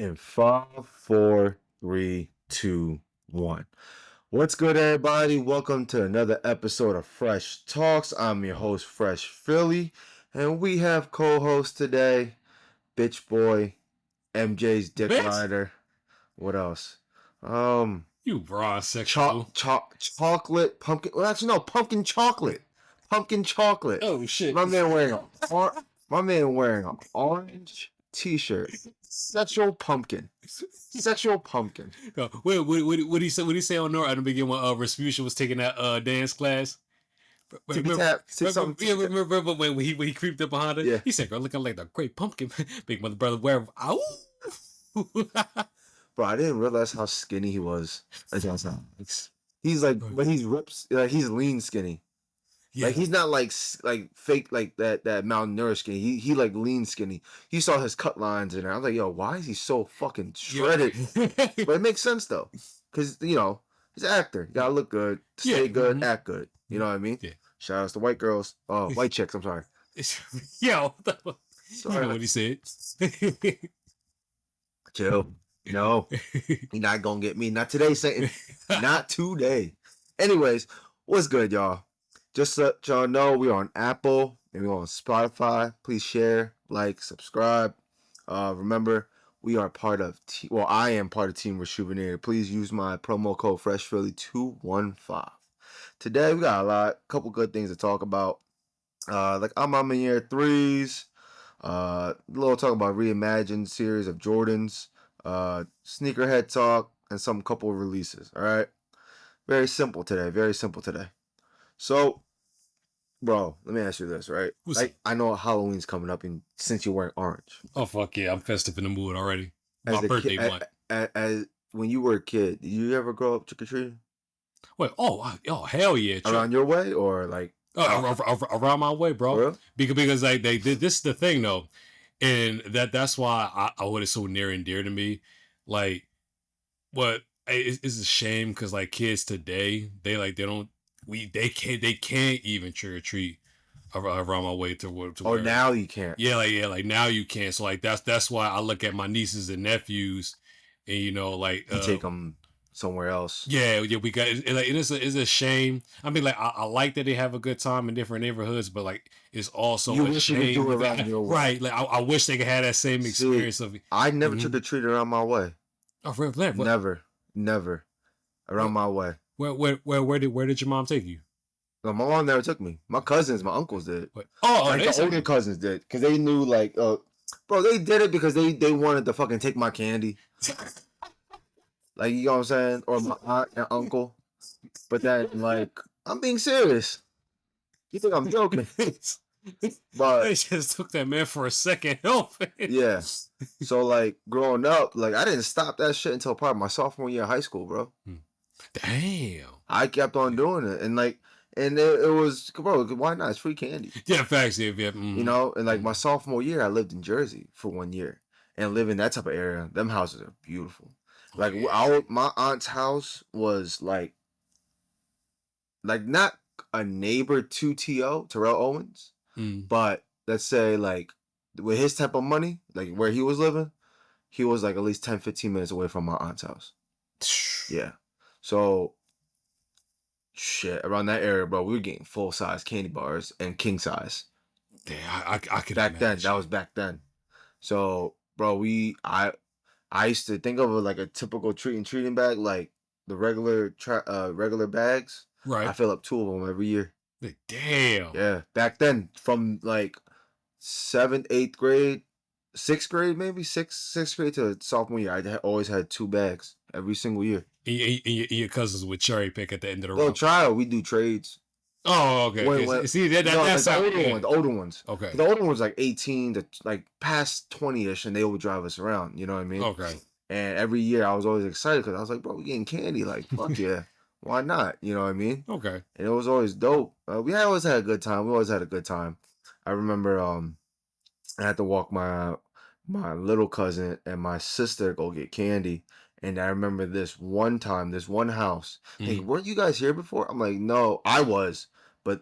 In 5, 4, 3, 2, 1. What's good, everybody? Welcome to another episode of Fresh Talks. I'm your host, Fresh Philly, and we have co-host today, Bitch Boy, MJ's Dick Bitch? Rider. What else? You raw sexual. Chocolate pumpkin. Well, actually, no, pumpkin chocolate. Pumpkin chocolate. Oh shit! My man wearing an orange T-shirt. Sexual pumpkin. Sexual pumpkin. What did he say? What did he say on Nora at the beginning when Rasputia was taking that dance class? Remember when he creeped up behind her? Yeah. He said, "Girl, looking like the great pumpkin, big mother brother." Where? Ow! Bro, I didn't realize how skinny he was. He's like, but he's ripped. He's lean skinny. Yeah. Like he's not like fake like that malnourished skinny. He like lean skinny. You saw his cut lines in there. I was like, yo, why is he so fucking shredded? But it makes sense though, because he's an actor. You gotta look good, stay good, act good. You know what I mean? Yeah. Shout outs to white girls. Oh, white chicks. I'm sorry. Yo, sorry. You know what he said. Chill. No, you're not gonna get me. Not today, Satan. Not today. Anyways, what's good, y'all? Just so y'all know, we're on Apple and we're on Spotify. Please share, like, subscribe. Remember, we are part of I am part of Team Rejuvenated. Please use my promo code FreshPhilly215. Today we got a couple good things to talk about. Like I'm in year threes. A little talk about reimagined series of Jordans. Sneakerhead talk and some couple releases. All right, very simple today. So, bro, let me ask you this, right? I know Halloween's coming up, and since you're wearing orange. Oh, fuck yeah. I'm festive in the mood already. My birthday month. When you were a kid, did you ever grow up trick-or-treating? Wait, oh, hell yeah. Around your way or like? Around my way, bro. Really? Because like this is the thing, though. And that's why I what is so near and dear to me. Like, what it's a shame because like kids today, they can't even trick or treat around my way to where, now you can't. Yeah, like now you can't. So like that's why I look at my nieces and nephews, and you take them somewhere else. Yeah, we got it. It's a shame. I mean, like I like that they have a good time in different neighborhoods, but like it's also a shame. You do around your way. Right? Like I wish they could have that same experience of. I never trick or treated around my way. Oh, really? Never around my way. Where did your mom take you? No, my mom never took me. My cousins, my uncles did. The older cousins did because they knew bro, they did it because they wanted to fucking take my candy. Like, you know what I'm saying? Or my aunt and uncle. But then, like, I'm being serious. You think I'm joking? But they just took that man for a second. Yeah. So, like, growing up, like, I didn't stop that shit until probably my sophomore year of high school, bro. Damn. I kept on doing it. And, like, it was, bro, why not? It's free candy. Yeah, facts. Yeah. You know? And, like, my sophomore year, I lived in Jersey for 1 year. And living in that type of area, them houses are beautiful. Like, my aunt's house was, like not a neighbor to T.O., Terrell Owens, but let's say, like, with his type of money, like, where he was living, he was, like, at least 10, 15 minutes away from my aunt's house. Yeah. So, shit, around that area, bro, we were getting full-size candy bars and king-size. Yeah, I could back then. That was back then. So, bro, I used to think of it like a typical treating bag, like the regular bags. Right. I fill up 2 of them every year. Damn. Yeah. Back then, from like 7th, 8th grade, 6th grade, maybe 6th grade to sophomore year, I always had 2 bags every single year. And your cousins would cherry pick at the end of the road. They'll try it. We do trades. Oh, okay. See, that's the older ones. Okay. The older ones like 18 to like past 20ish, and they would drive us around. You know what I mean? Okay. And every year I was always excited because I was like, bro, we getting candy. Like, fuck yeah. Why not? You know what I mean? Okay. And it was always dope. We always had a good time. I remember I had to walk my little cousin and my sister go get candy. And I remember this one house. Hey, weren't you guys here before? I'm like, no, I was. But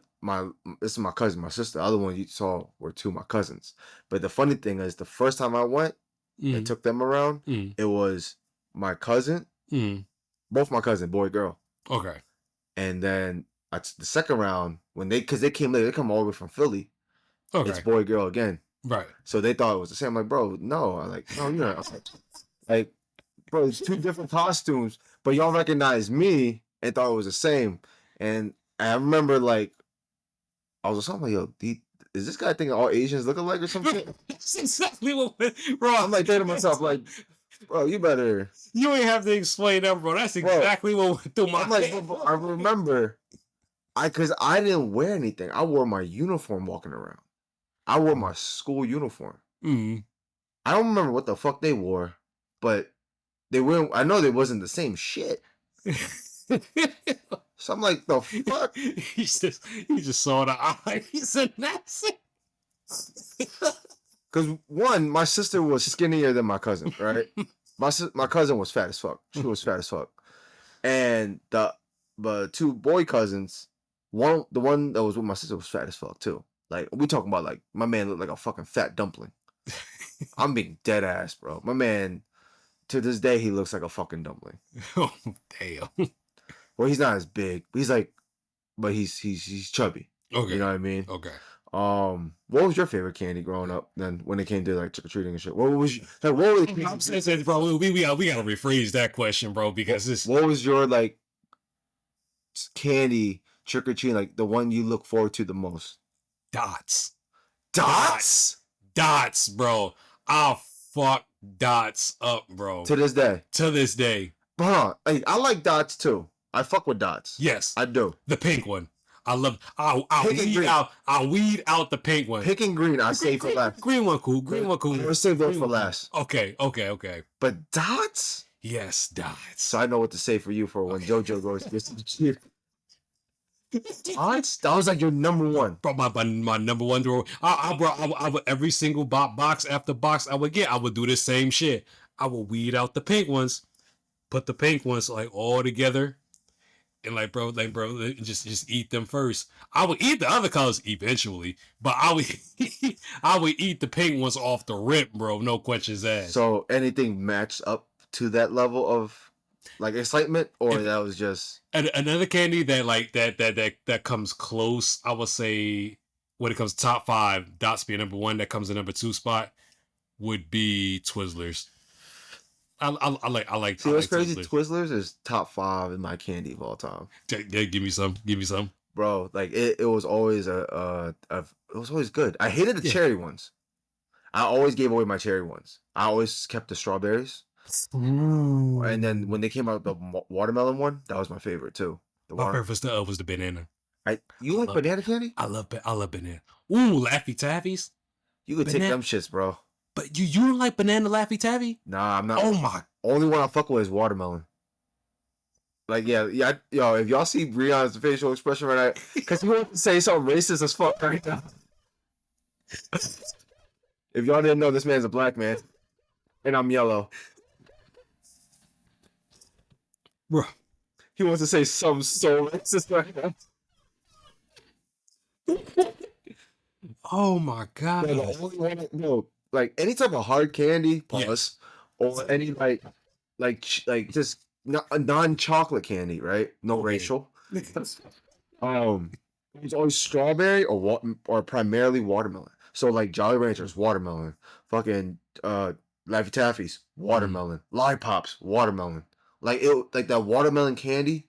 this is my cousin, my sister. The other one you saw were 2 of my cousins. But the funny thing is, the first time I went, and took them around, it was my cousin, both my cousin, boy, girl. Okay. And then the second round, because they came later, they come all the way from Philly. Okay. It's boy, girl again. Right. So they thought it was the same. I'm like, bro, no. I'm like, no, you're not. Like, bro, it's two different costumes, but y'all recognized me and thought it was the same. And I remember, like, I was like, yo, is this guy thinking all Asians look alike or something? That's exactly what, bro. I'm like thinking to myself, like, bro, you better. You ain't have to explain that, bro. That's exactly what went through my head. I'm like, I remember, because I didn't wear anything. I wore my uniform walking around. I wore my school uniform. I don't remember what the fuck they wore, but they weren't. I know they wasn't the same shit. So I'm like, the fuck? he just saw the eye. He's a Nazi. Because one, my sister was skinnier than my cousin, right? My cousin was fat as fuck. She was fat as fuck. And the two boy cousins, the one that was with my sister was fat as fuck too. Like, we talking about, like, my man looked like a fucking fat dumpling. I'm being dead ass, bro. My man, to this day, he looks like a fucking dumpling. Oh, damn. Well, he's not as big. He's like, but he's chubby. Okay. You know what I mean? Okay. What was your favorite candy growing up then when it came to, like, trick-or-treating and shit? What were the I'm saying, bro, we gotta rephrase that question, bro, because what was your, like, candy trick-or-treating, like, the one you look forward to the most? Dots, bro. I'll fuck dots up, bro. To this day. Bro, I like dots too. I fuck with dots. Yes, I do. The pink one. I'll weed out the pink one. Pink and green, I save for last. Green one cool. I'll save those for last. Okay. But dots? Yes, dots. So I know what to say for you for when JoJo goes to get some shit. Dots? That was like your number one. Bro, my number one throw. I would every single box after box I would get, I would do the same shit. I would weed out the pink ones, put the pink ones like all together, and like bro, just eat them first. I would eat the other colors eventually, but I would eat the pink ones off the rip, bro. No questions asked. So anything matched up to that level of, like, excitement, or that was just another candy that comes close? I would say when it comes to top 5, dots being number 1, that comes in number 2 spot would be Twizzlers. I like. See, what's crazy? Twizzlers is top 5 in my candy of all time. Yeah, give me some, bro. Like, it was always it was always good. I hated the cherry ones. I always gave away my cherry ones. I always kept the strawberries. Ooh. And then when they came out, the watermelon one, that was my favorite too. My favorite was the banana. You like banana candy? I love banana. Ooh, Laffy Taffies. You could take them shits, bro. But you don't like banana Laffy Taffy? Nah, I'm not. Oh my! Only one I fuck with is watermelon. Like, yo, if y'all see Breon's facial expression right now, because he wants to say something racist as fuck right now. If y'all didn't know, this man's a black man, and I'm yellow. Bro, he wants to say something so racist right now. Oh my god! No, the only one, like any type of hard candy, or any like just non-chocolate candy, right? No racial. It's always strawberry or primarily watermelon. So like Jolly Ranchers, watermelon. Fucking Laffy Taffies, watermelon. Lollipops, watermelon. Like that watermelon candy,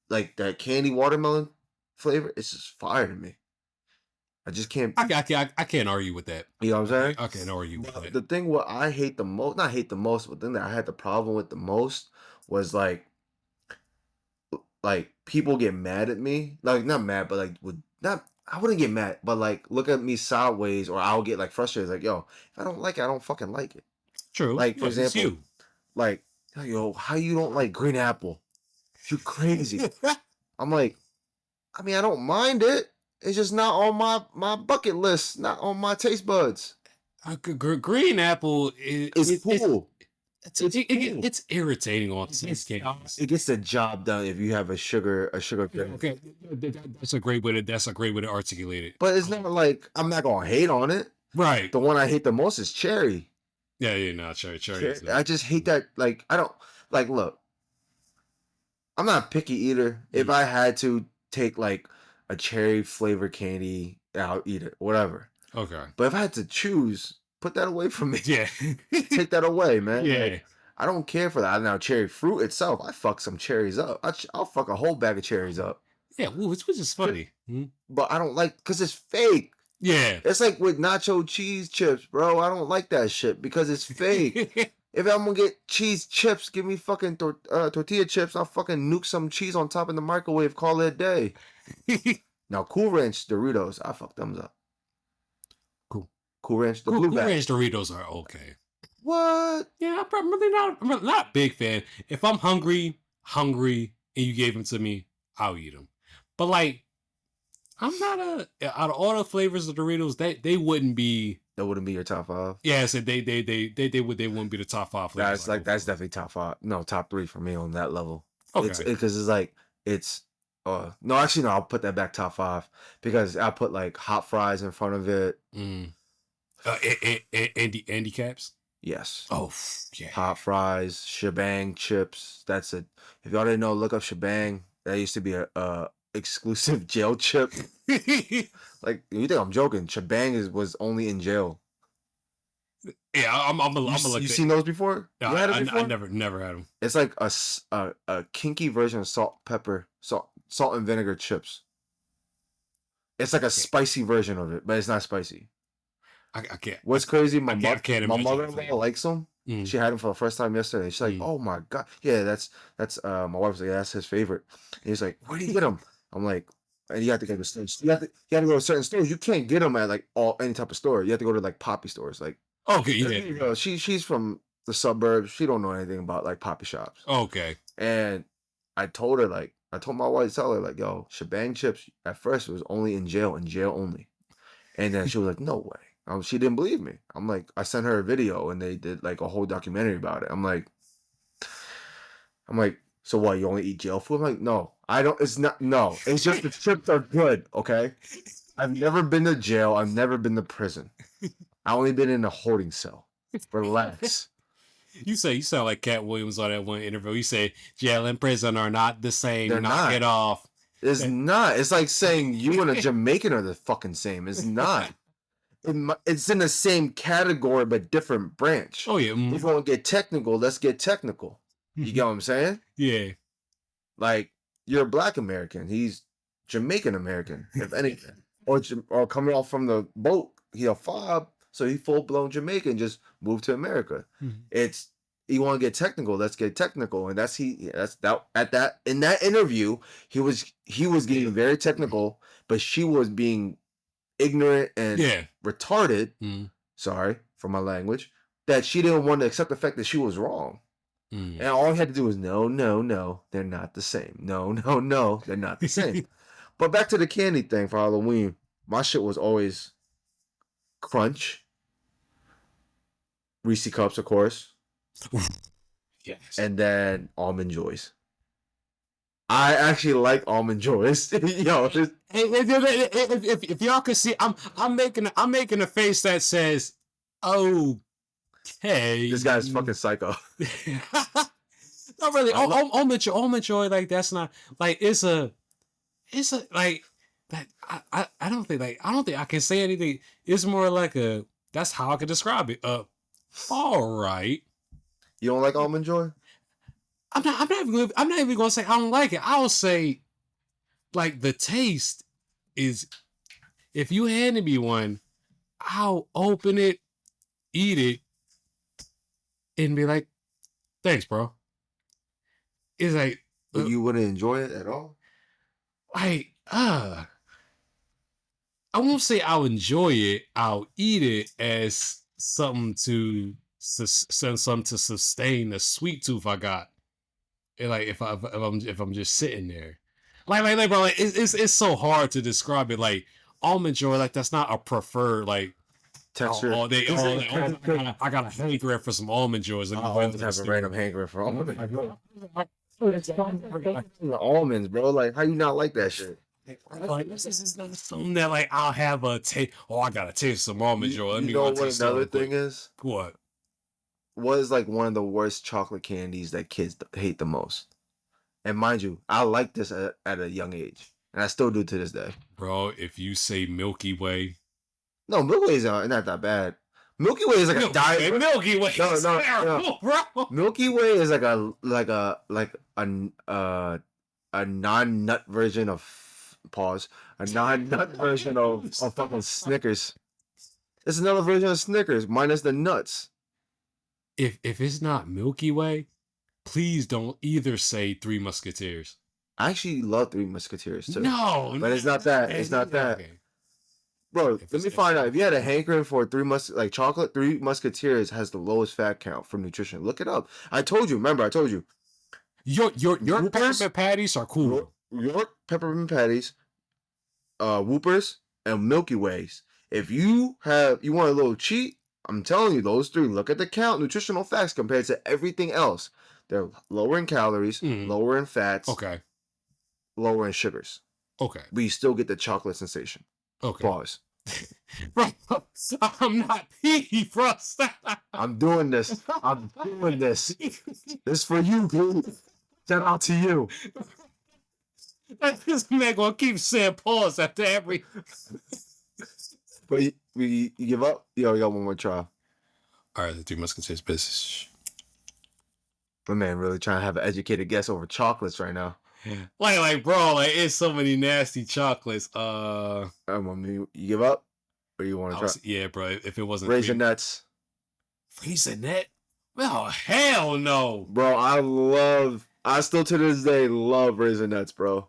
like that candy watermelon flavor, it's just fire to me. I just can't. I can't argue with that. You know what I'm saying? I can't argue with that. The thing what I hate the most, not hate the most, but the thing that I had the problem with the most was like people get mad at me, like not mad, but like I wouldn't get mad, but like look at me sideways, or I'll get like frustrated, like, yo, if I don't like it, I don't fucking like it. True. Like, for example, like, yo, how you don't like green apple? You crazy? I'm like, I mean, I don't mind it. It's just not on my bucket list, not on my taste buds. Green apple is cool. It's irritating on taste candies. It gets the job done if you have a sugar. Okay, that's a great way to articulate it. But it's not like I'm not gonna hate on it. Right. The one I hate the most is cherry. Yeah, no, cherry. I just hate that. Like, I don't like. Look, I'm not a picky eater. If I had to take like a cherry flavored candy, I'll eat it, whatever. Okay. But if I had to choose, put that away from me. Yeah. Take that away, man. Yeah. Like, I don't care for that. Now, cherry fruit itself, I fuck some cherries up. I'll fuck a whole bag of cherries up. Yeah, which is funny. But I don't like because it's fake. Yeah. It's like with nacho cheese chips, bro. I don't like that shit because it's fake. If I'm gonna get cheese chips, give me fucking tortilla chips. I'll fucking nuke some cheese on top in the microwave. Call it a day. Now, Cool Ranch Doritos, I fuck them up. Cool Ranch, the blue Cool bag. Ranch Doritos are okay. What? Yeah, I'm really not a big fan. If I'm hungry, and you gave them to me, I'll eat them. But like, I'm not out of all the flavors of Doritos, they wouldn't be. That wouldn't be your top 5. Yeah, so they wouldn't be the top 5 flavors. That's definitely top 5. No, top 3 for me on that level. Okay. Because it's like no, actually no, I'll put that back top 5 because I'll put like hot fries in front of it. Andy Caps. Yes. Oh yeah. Hot fries, shebang chips. That's it. If y'all didn't know, look up shebang. That used to be a exclusive jail chip. Like, you think I'm joking? Shebang was only in jail. Yeah, I'm you seen those before? No, you had it before? I never had them. It's like a kinky version of salt and vinegar chips. It's like a spicy version of it, but it's not spicy. I can't. What's crazy? My mother-in-law likes them. She had them for the first time yesterday. She's like, "Oh my god, yeah, that's my wife's like, yeah, that's his favorite." And he's like, "Where do you get them?" I'm like, "And you have to go to stores. You have to go to certain stores. You can't get them at like any type of store. You have to go to like poppy stores. Like, okay, yeah. She's from the suburbs. She don't know anything about like poppy shops. Okay. And I told my wife to tell her like, "Yo, shebang chips at first it was only in jail only," and then she was like, "No way." She didn't believe me. I'm like, I sent her a video and they did like a whole documentary about it. I'm like, so what? You only eat jail food? I'm like, no, I don't. It's not. No, it's just the chips are good. Okay, I've never been to jail. I've never been to prison. I only been in a holding cell. Relax. You sound like Cat Williams on that one interview. You say jail and prison are not the same. They're not. It off. It's not. It's like saying you and a Jamaican are the fucking same. It's not. It's in the same category but different branch. Oh yeah. If you want to get technical, let's get technical. You get what I'm saying? Yeah. Like, you're a Black American. He's Jamaican American, if anything. or coming off from the boat. He a fob, so he full blown Jamaican. Just moved to America. It's you want to get technical. Let's get technical, and that's in that interview he was getting very technical, but she was being ignorant and retarded. Sorry for my language. That she didn't want to accept the fact that she was wrong. And all he had to do was no, they're not the same. No, they're not the same. But back to the candy thing for Halloween. My shit was always Crunch, Reese Cups, of course. Yes. And then Almond Joys. I actually like Almond Joys. Yo, if y'all could see, I'm making a face that says, "Okay." This guy's fucking psycho. Not really. Almond Joy, like that's not like it's a like that. I don't think I can say anything. It's more like that's how I could describe it. All right. You don't like Almond Joy? I'm not even gonna say I don't like it. I'll say, like, the taste is. If you handed me one, I'll open it, eat it, and be like, "Thanks, bro." It's like you wouldn't enjoy it at all. Like, I won't say I'll enjoy it. I'll eat it as something to sustain the sweet tooth I got. And like if I'm just sitting there, like bro, like it's so hard to describe it. Like Almond Joy, like that's not a preferred like texture. I got a hankering for some Almond Joys. I always have a random hankering for almonds. Almonds, bro. Like, how you not like that shit? Like, this is not something that like I'll have a taste. Oh, I gotta taste some Almond Joy. You know what another thing is? What? what is like one of the worst chocolate candies that kids hate the most? And mind you, I like this at a young age, and I still do to this day. Bro, if you say Milky Way, No, Milky Way is not that bad. Milky Way is like a diet. Milky Way. No, is no, terrible, bro. Milky Way is like a non-nut version of a non-nut version of fucking Snickers. It's another version of Snickers minus the nuts. If it's not Milky Way, please don't either say Three Musketeers. I actually love Three Musketeers too. No, but it's not that. It's not that. Okay. Bro, let me find out. If you had a hankering for chocolate, Three Musketeers has the lowest fat count for nutrition. Look it up. I told you. Remember, I told you. Your peppermint patties are cool. York peppermint patties, Whoopers, and Milky Ways. If you want a little cheat, I'm telling you, those three. Look at the count, nutritional facts compared to everything else. They're lower in calories, lower in fats, okay, lower in sugars. Okay, but you still get the chocolate sensation. Okay. Pause. Bro, I'm not Pete, bro. I'm doing this. I'm doing this. This for you, Pete. Shout out to you. This man gonna keep saying pause after every. But you give up? Yo, we got one more try. All right, the Three Musketeers business. My man really trying to have an educated guess over chocolates right now. Like, bro, like it's so many nasty chocolates. You give up, or you want to try? Yeah, bro. If it wasn't Raisinets. Raisinette? Well, hell no, bro. I still to this day love Raisinets, bro.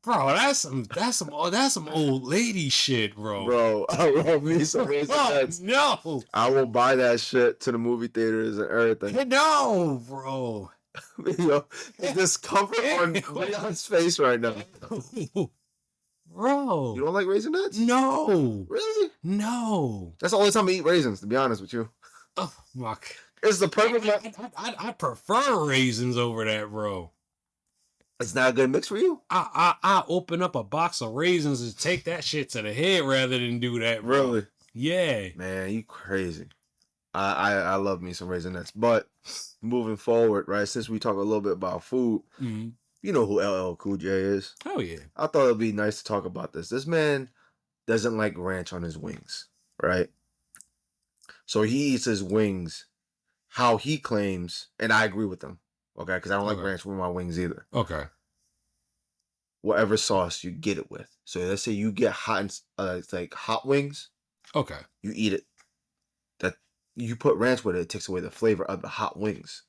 Bro, that's some old lady shit, bro. Bro, I love me some Raisinets. No, I will buy that shit to the movie theaters and everything. No, bro. Yo, the discomfort on Leon's face right now. Bro. You don't like Raisinets? No. Really? No. That's the only time I eat raisins, to be honest with you. Oh, my. It's the perfect... I prefer raisins over that, bro. It's not a good mix for you? I open up a box of raisins and take that shit to the head rather than do that, bro. Really? Yeah. Man, you crazy. I love me some Raisinets. But moving forward, right, since we talk a little bit about food, you know who LL Cool J is. Oh, yeah. I thought it'd be nice to talk about this. This man doesn't like ranch on his wings, right? So he eats his wings how he claims, and I agree with him, okay? Because I don't like ranch with my wings either. Okay. Whatever sauce you get it with. So let's say you get it's like hot wings. Okay. You eat it. That you put ranch with it, it takes away the flavor of the hot wings.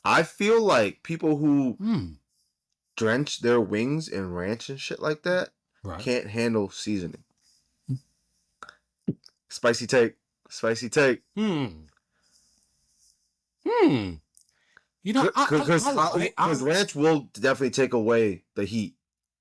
I feel like people who drench their wings in ranch and shit like that can't handle seasoning. Spicy take. You know, because ranch will definitely take away the heat.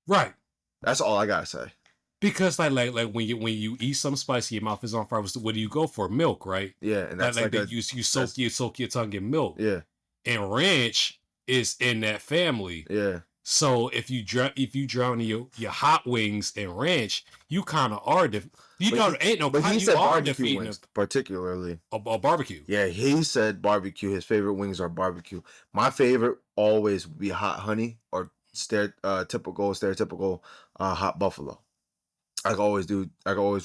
Right. That's all I gotta say. Because like when you eat something spicy, your mouth is on fire. What do you go for? Milk, right? Yeah, and that's you soak your tongue in milk. Yeah. And ranch is in that family. Yeah. So if you drown your hot wings in ranch, you kind of are ain't no. But he said barbecue wings, them. particularly A barbecue. Yeah, he said barbecue. His favorite wings are barbecue. My favorite always would be hot honey or stereotypical hot buffalo. I can always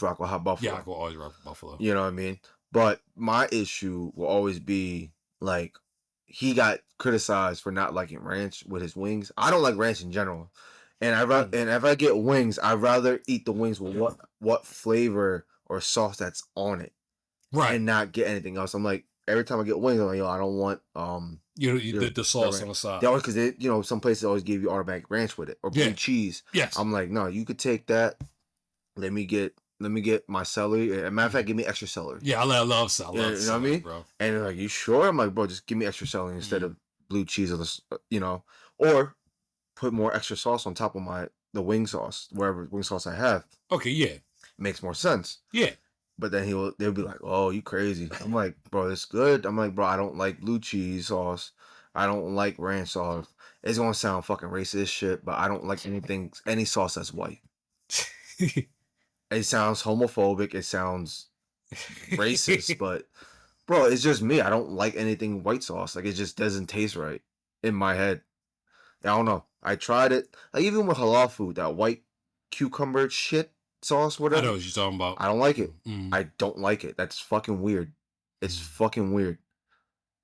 rock with hot buffalo. Yeah, I can always rock with buffalo. You know what I mean? But my issue will always be like he got criticized for not liking ranch with his wings. I don't like ranch in general, and if I get wings, I'd rather eat the wings with what flavor or sauce that's on it, right, and not get anything else. I'm like every time I get wings, I'm like, yo, I don't want the sauce on the side. They always because some places always give you automatic ranch with it or blue cheese. Yes, I'm like, no, you could take that. Let me get my celery. As a matter of fact, give me extra celery. Yeah, I love celery. You know what I mean, bro? And they're like, you sure? I'm like, bro, just give me extra celery instead of blue cheese, or put more extra sauce on top of the wing sauce, wherever wing sauce I have. Okay, yeah, makes more sense. Yeah, but then they'll be like, oh, you crazy? I'm like, bro, it's good. I'm like, bro, I don't like blue cheese sauce. I don't like ranch sauce. It's gonna sound fucking racist shit, but I don't like any sauce that's white. It sounds homophobic. It sounds racist, but Bro, it's just me. I don't like anything white sauce. Like it just doesn't taste right in my head. I don't know. I tried it. Like even with halal food, that white cucumber shit sauce, I know whatever. what you're talking about. I don't like it. Mm-hmm. I don't like it. That's fucking weird. It's Mm-hmm. fucking weird.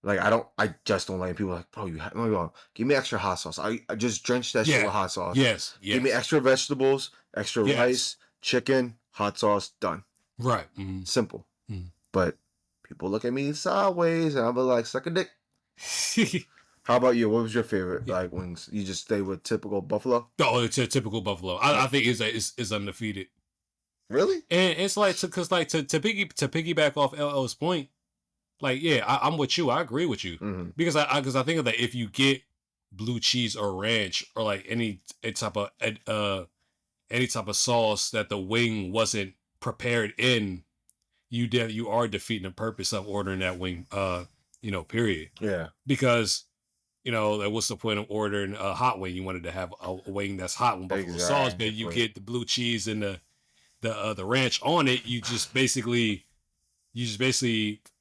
Like I don't. I just don't like it. People are like, bro, give me extra hot sauce. I just drench that shit Yeah. with hot sauce. Yes. Give me Yes. extra vegetables, extra Yes. rice, chicken, hot sauce, done. Right. Mm-hmm. Simple. But people look at me sideways, and I'll be like, suck a dick. Mm-hmm. How about you? What was your favorite Yeah. like wings? You just stay with typical buffalo? Oh, it's a typical Buffalo. I think is undefeated, Really? and it's like because like to piggyback off LL's point. Like, yeah, I'm with you. I agree with you Mm-hmm. because I think of that if you get blue cheese or ranch or like any type of sauce that the wing wasn't prepared in, you are defeating the purpose of ordering that wing. Period. Yeah. Because like, what's the point of ordering a hot wing? You wanted to have a wing that's hot with buffalo sauce, but you Exactly. get the blue cheese and the ranch on it. You just basically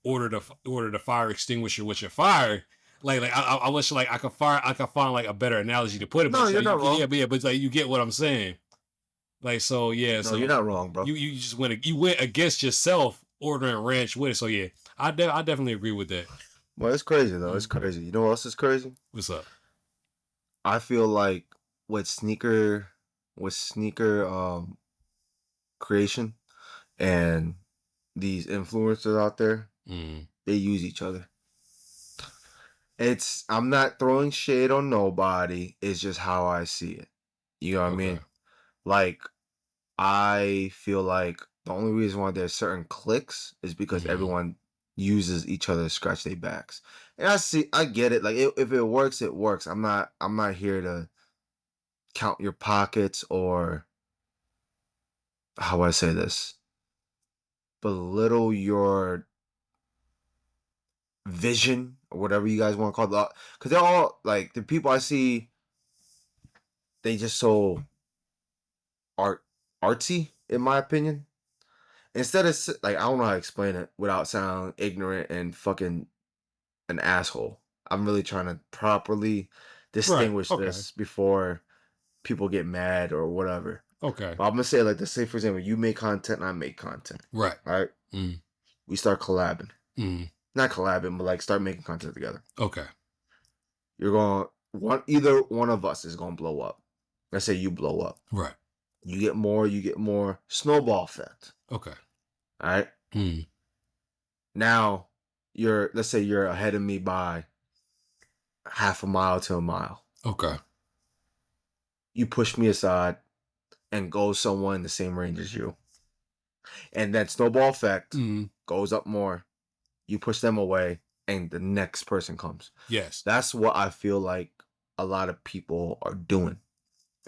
order the fire extinguisher with your fire. Like I wish like I could find like a better analogy to put it, No, but you're like, not wrong. but like you get what I'm saying. Like so yeah, No, you're so not wrong, bro. you just went against yourself ordering ranch with it. So yeah, I definitely agree with that. Well, it's crazy though. It's crazy. You know what else is crazy? What's up? I feel like with sneaker creation and these influencers out there, Mm, they use each other. I'm not throwing shade on nobody. It's just how I see it. You know what I okay. mean? Like I feel like the only reason why there's certain clicks is because Mm, everyone uses each other to scratch their backs. And I get it. Like if it works, it works. I'm not here to count your pockets or how do I say this? Belittle your vision or whatever you guys want to call it. Because they're all like the people I see, they just so art artsy, in my opinion. Instead of like I don't know how to explain it without sounding ignorant and fucking an asshole. I'm really trying to properly right. distinguish Okay. this before people get mad or whatever. Okay. But I'm gonna say like this: say for example, you make content and I make content, Right. right? Mm, We start collabing, mm, not collabing, but like start making content together. okay. You're going either one of us is gonna blow up. Let's say you blow up. Right. You get more snowball effect. Okay. All right. Mm, Now let's say you're ahead of me by half a mile to a mile. okay. You push me aside and go someone in the same range as you. And that snowball effect Mm, goes up more. You push them away and the next person comes. yes. That's what I feel like a lot of people are doing.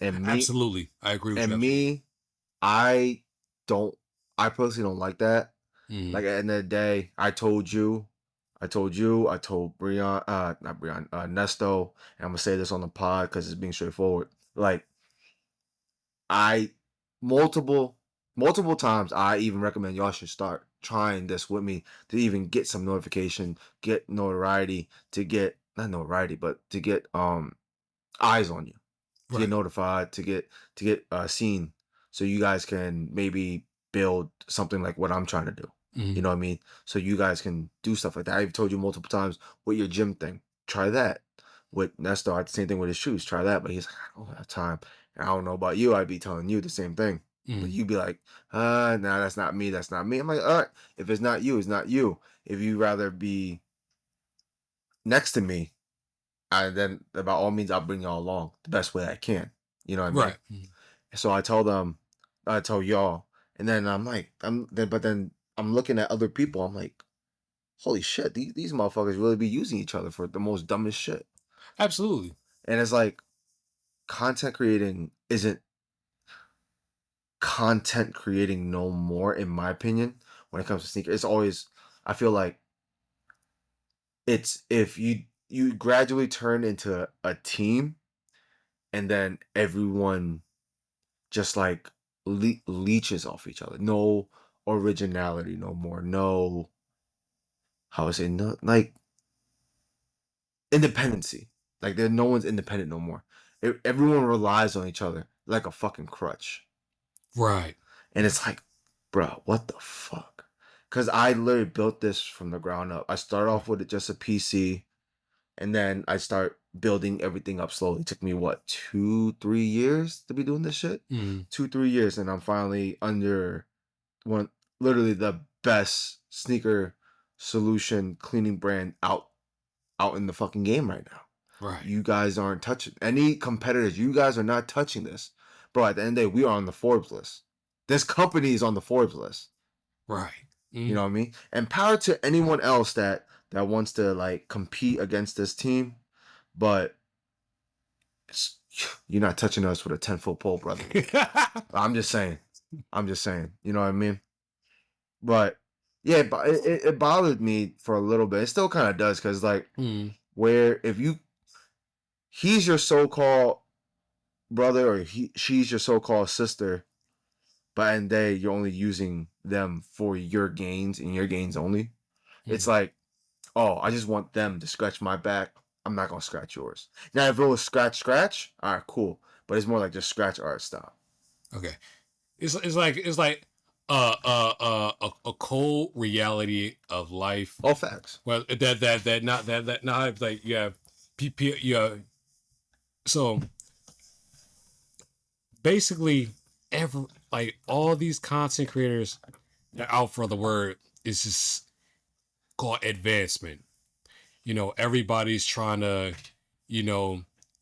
And me Absolutely. I agree with you. and Absolutely. me, I don't I personally don't like that. Mm, Like at the end of the day, I told Breon, not Breon, Nesto, and I'm gonna say this on the pod because it's being straightforward. Like I multiple multiple times I even recommend y'all should start trying this with me to even get some notification, get notoriety, to get not notoriety, but to get eyes on you, to get right. notified, to get seen, so you guys can maybe build something like what I'm trying to do. You Mm, know what I mean? So you guys can do stuff like that. I've told you multiple times with your gym thing. Try that. With Nestor, the same thing with his shoes. Try that. But he's like, I don't have time. And I don't know about you. I'd be telling you the same thing. But mm, you'd be like, nah, that's not me. That's not me. I'm like, all right, if it's not you, it's not you. If you rather be next to me, then by all means, I'll bring y'all along the best way I can. You know what I mean? right. Mm, So I tell them, I tell y'all, and then I'm like, but then I'm looking at other people. I'm like, holy shit, these motherfuckers really be using each other for the most dumbest shit. absolutely. And it's like content creating isn't content creating no more, in my opinion, when it comes to sneakers. It's always I feel like it's if you gradually turn into a team and then everyone just like leeches off each other. No originality no more. No how I say, no, like independency. Like there, no one's independent no more. Everyone relies on each other like a fucking crutch. Right. And it's like, bro, what the fuck? Because I literally built this from the ground up. I started off with just a PC, and then I start building everything up slowly. It took me what 2-3 years to be doing this shit. 2-3 years, and I'm finally under one, literally the best sneaker solution cleaning brand out in the fucking game right now. Right. You guys aren't touching any competitors. You guys are not touching this, bro. At the end of the day, we are on the Forbes list. This company is on the Forbes list. Right. You know what I mean? And power to anyone else that wants to like compete against this team, but you're not touching us with a 10-foot pole, brother. I'm just saying. You know what I mean? But yeah, but it bothered me for a little bit. It still kind of does, because like where if he's your so-called brother, or she's your so-called sister, but in day you're only using them for your gains and your gains only. It's like, oh, I just want them to scratch my back. I'm not gonna scratch yours. Now if it was scratch, all right, cool. But it's more like just scratch, all right, stop. Okay. It's like a cold reality of life. All facts. Well, that not like you have PP. So basically, like all these content creators, they're out for the word. It's just called advancement. Everybody's trying to,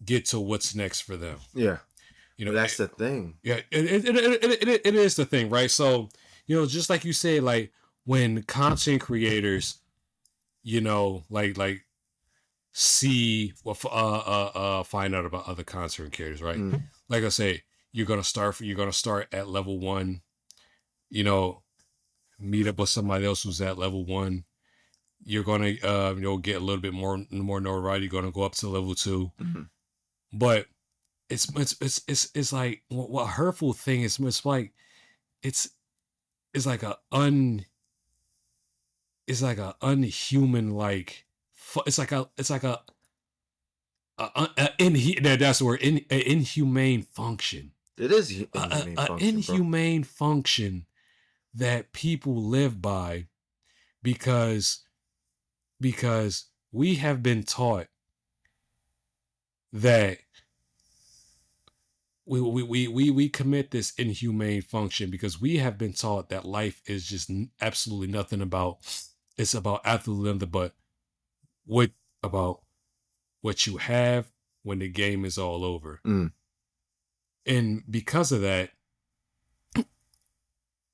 get to what's next for them. Yeah. But that's the thing. Yeah, it is the thing, right? So, just like you say, like when content creators, like see or find out about other content creators, right? Like I say, you're gonna start at level 1, meet up with somebody else who's at level 1. You're gonna get a little bit more notoriety. You're gonna go up to level 2, but it's like what hurtful thing is. It's like it's like a unhuman, like it's like a that's the word, inhumane function. It is inhumane function, inhumane function that people live by because we have been taught that we commit this inhumane function because we have been taught that life is just absolutely nothing about, it's about absolutely nothing but about what you have when the game is all over. And because of that,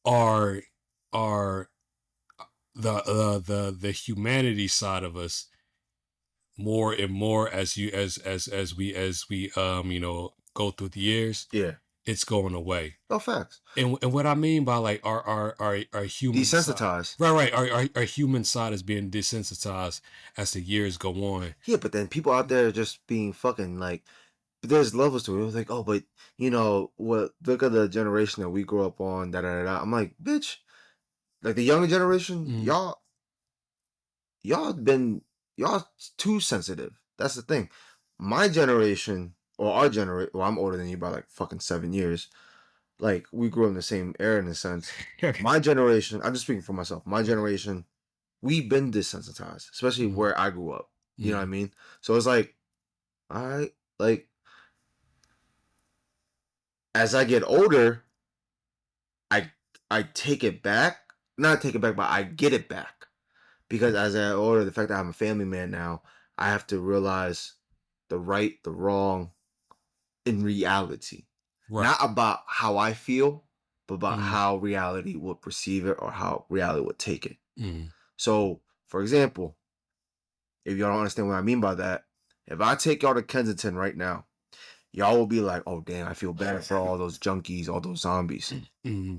our the humanity side of us, more and more as we go through the years, it's going away. Oh, facts. And what I mean by like our human desensitized, side, right, our human side is being desensitized as the years go on. Yeah, but then people out there are just being fucking like, but there's levels to it. It was like, oh, but what? Look at the generation that we grew up on. Da da da. I'm like, bitch, like the younger generation, y'all too sensitive. That's the thing. My generation, or our generation, well, I'm older than you by like fucking 7 years. Like we grew up in the same era in a sense. Okay. My generation, I'm just speaking for myself. My generation, we've been desensitized, especially where I grew up. You know what I mean? So it's like, all right, like as I get older, I take it back. Not take it back, but I get it back. Because as I get older, the fact that I'm a family man now, I have to realize the right, the wrong in reality. Right. Not about how I feel, but about how reality would perceive it or how reality would take it. So, for example, if y'all don't understand what I mean by that, if I take y'all to Kensington right now, y'all will be like, oh, damn, I feel bad for all those junkies, all those zombies.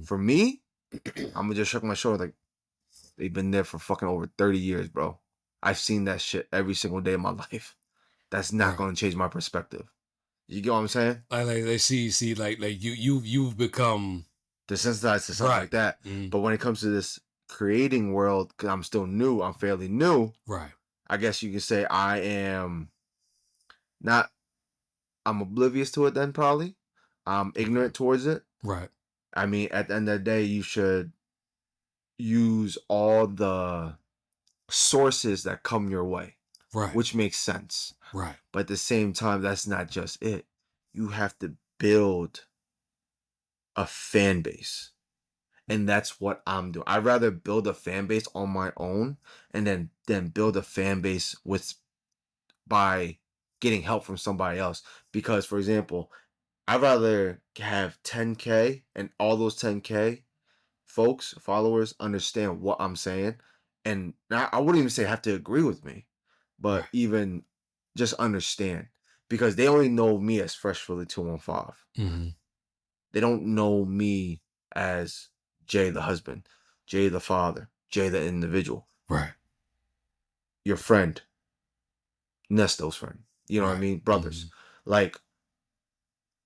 For me, I'm going to just shrug my shoulder like, they've been there for fucking over 30 years, bro. I've seen that shit every single day of my life. That's not going to change my perspective. You get what I'm saying? Like they see like you've become desensitized to something like that. But when it comes to this creating world, because I'm still new, I'm fairly new. Right. I guess you could say I am not. I'm oblivious to it. Then probably, I'm ignorant towards it. Right. I mean, at the end of the day, you should use all the sources that come your way, Right. which makes sense. Right. But at the same time, that's not just it. You have to build a fan base. And that's what I'm doing. I'd rather build a fan base on my own and then build a fan base with by getting help from somebody else. Because for example, I'd rather have 10K and all those 10K folks, followers understand what I'm saying. And I wouldn't even say have to agree with me, but Right. even just understand. Because they only know me as Fresh Philly 215. Mm-hmm. They don't know me as Jay the husband, Jay the father, Jay the individual, Right. your friend, Nesto's friend. You know what I Right. mean? Brothers. Like,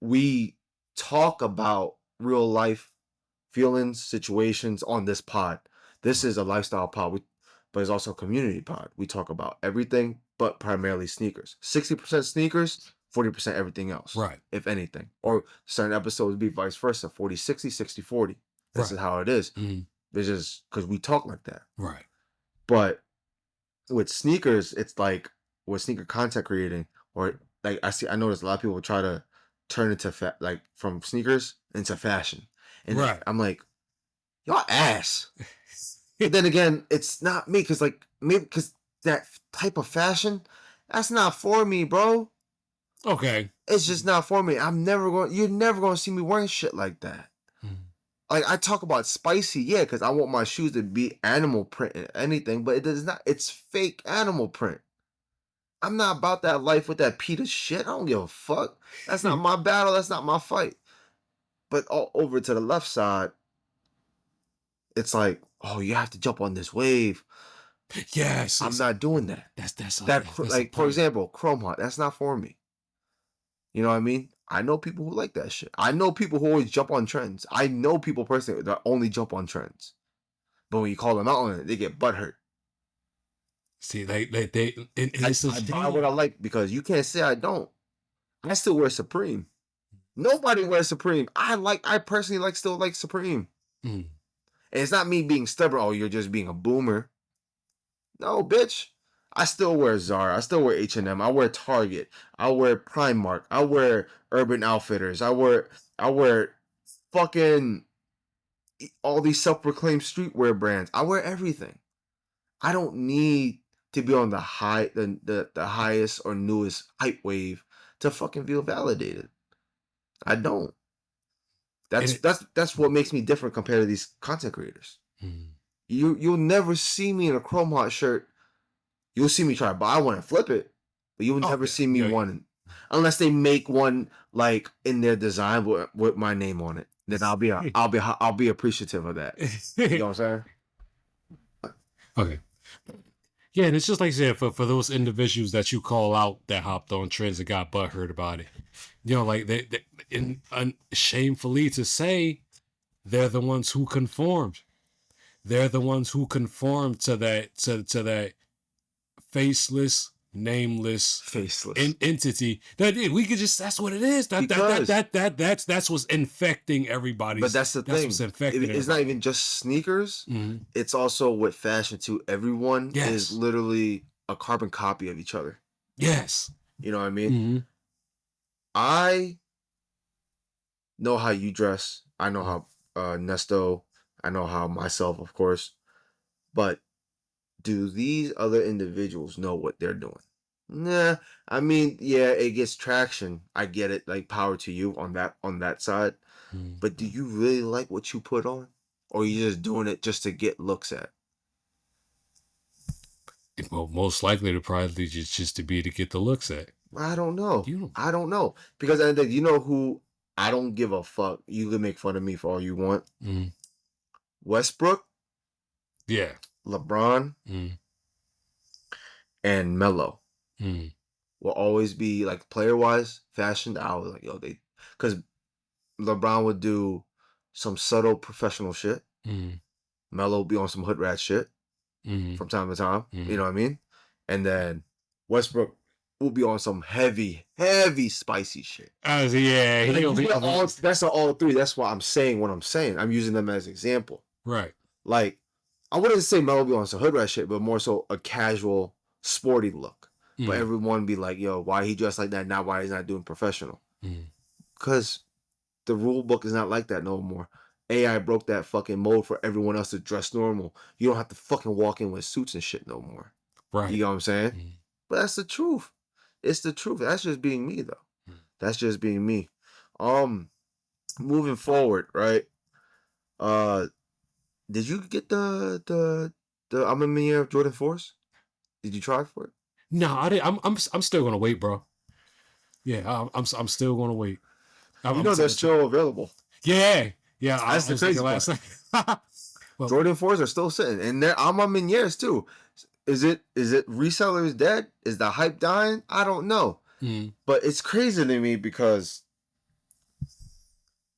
we talk about real life feelings, situations on this pod. This is a lifestyle pod, but it's also a community pod. We talk about everything, but primarily sneakers. 60% sneakers, 40% everything else. Right. If anything. Or certain episodes would be vice versa, 40-60, 60-40. This is how it is. Mm-hmm. It's just because we talk like that. Right. But with sneakers, it's like with sneaker content creating, or like I notice a lot of people try to turn into like from sneakers into fashion. And Right. I'm like, y'all ass. But then again, it's not me because like maybe because that type of fashion, that's not for me, bro. Okay. It's just not for me. You're never going to see me wearing shit like that. Mm-hmm. Like I talk about spicy, yeah, because I want my shoes to be animal print and anything, but it does not. It's fake animal print. I'm not about that life with that Peter shit. I don't give a fuck. That's not my battle. That's not my fight. But all over to the left side, it's like, oh, you have to jump on this wave. Yes. I'm not doing that. That's Like for example, Chrome Heart. That's not for me. You know what I mean? I know people who like that shit. I know people who always jump on trends. I know people personally that only jump on trends. But when you call them out on it, they get butthurt. See, they and it's I buy what I like because you can't say I don't. I still wear Supreme. Nobody wears Supreme. I personally still like Supreme. Mm. And it's not me being stubborn. Oh, you're just being a boomer. No, bitch. I still wear Zara. I still wear H&M. I wear Target. I wear Primark. I wear Urban Outfitters. I wear fucking all these self-proclaimed streetwear brands. I wear everything. I don't need to be on the highest or newest hype wave to fucking feel validated. I don't. That's what makes me different compared to these content creators. Mm. You'll never see me in a Chrome Heart shirt. You'll see me try to buy one and flip it, but you'll never see me one unless they make one like in their design with my name on it. Then I'll be appreciative of that. You know what I'm saying? Okay. Yeah, and it's just like I said, for those individuals that you call out that hopped on trends and got butthurt about it, you know, like shamefully to say, they're the ones who conformed. They're the ones who conformed to that to that faceless, nameless entity. That we could just that's what it is. That's what's infecting everybody. But that's the thing. What's infecting it's not even just sneakers. Mm-hmm. It's also with fashion too. Everyone is literally a carbon copy of each other. Yes. You know what I mean? Mm-hmm. I know how you dress. I know how Nesto. I know how myself, of course. But do these other individuals know what they're doing? Nah. I mean, yeah, it gets traction. I get it. Like power to you on that side. Mm-hmm. But do you really like what you put on? Or are you just doing it just to get looks at? Well, most likely to probably just to be to get the looks at. I don't know. I don't know. Because you know who I don't give a fuck. You can make fun of me for all you want. Mm-hmm. Westbrook. Yeah. LeBron. Mm-hmm. And Melo. Mm-hmm. Will always be like player wise, fashioned. I was like, yo, because LeBron would do some subtle professional shit. Mm-hmm. Melo be on some hood rat shit Mm-hmm. from time to time. You Mm-hmm. know what I mean? And then Westbrook will be on some heavy, heavy, spicy shit. Yeah, Like, he'll be that's not all three. That's why I'm saying what I'm saying. I'm using them as an example. right. Like, I wouldn't say Melo be on some hood rat shit, but more so a casual, sporty look. But Mm-hmm. everyone be like, yo, why he dressed like that? Not why he's not doing professional. Mm-hmm. Because the rule book is not like that no more. AI broke that fucking mode for everyone else to dress normal. You don't have to fucking walk in with suits and shit no more. You Right. know what I'm saying? Mm-hmm. But that's the truth. It's the truth. That's just being me though. Mm-hmm. That's just being me. Um, moving forward, right? Uh, did you get the I'm a Millionaire of Jordan Force? Did you try for it? No, I didn't. I'm still gonna wait, bro. Yeah, I'm still gonna wait. You know they're still available. Yeah, yeah. That's I the was thinking crazy last part. night. Well, Jordan 4s are still sitting, and I'm a Meniere's too. Is it resellers dead? Is the hype dying? I don't know. mm, But it's crazy to me because